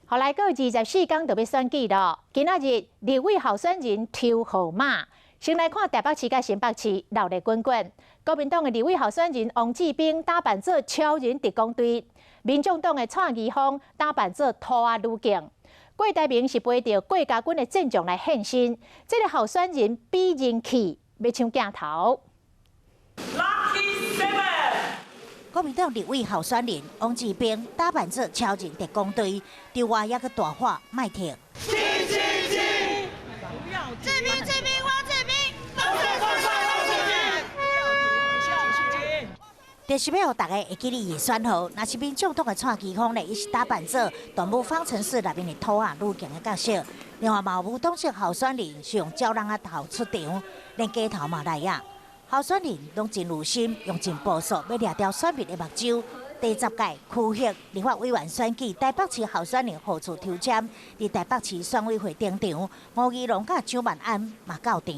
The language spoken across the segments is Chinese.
后来过24天就要选举了，今仔日立委候选人抽号码。先来看台北市甲新北市闹热滚滚。国民党的立委候选人王志斌打扮做超人特工队，民众党的蔡宜芳打扮做涂鸦女警。郭台铭是背着郭家军的阵仗来献身，这个候选人比人气，要抢镜头。国民党立委候选人王志斌打扮做超人特工队，对外也去大喊卖停。这边，我这边，就是要让大家会记你的选号。若是民众党的蔡其芳呢，伊是打扮做动物方程式内面的涂鸦女警的角色。另外，嘛有党籍候选人是用鸟人头出场，连街头嘛来啊。候选人拢真有心，用尽步数要掠掉选民的目睭。第10届区域立法委员选举，台北市候选人何处抽签？伫台北市选委会顶场，吴怡农甲蒋万安嘛到场。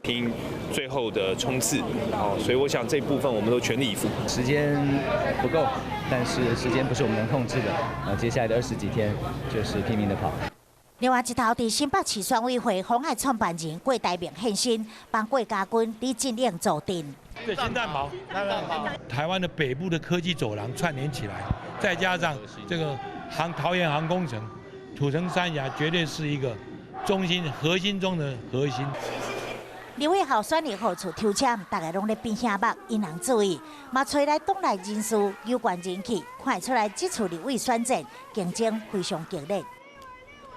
拼最后的冲刺，所以我想这部分我们都全力以赴。时间不够，但是时间不是我们能控制的。接下来的20几天就是拼命的跑。另外一头，伫新北市选委会妨碍创办人郭台铭现身，帮郭家军李进亮坐镇。对，新蛋堡，台湾的北部的科技走廊串联起来，再加上这个桃园航空城、土城三峡，绝对是一个中心核心中的核心。立委候选人何处抽签，大家拢咧变声目，引人注意。嘛，找来党内人士有关人气，看得出来这次立委选战竞争非常激烈。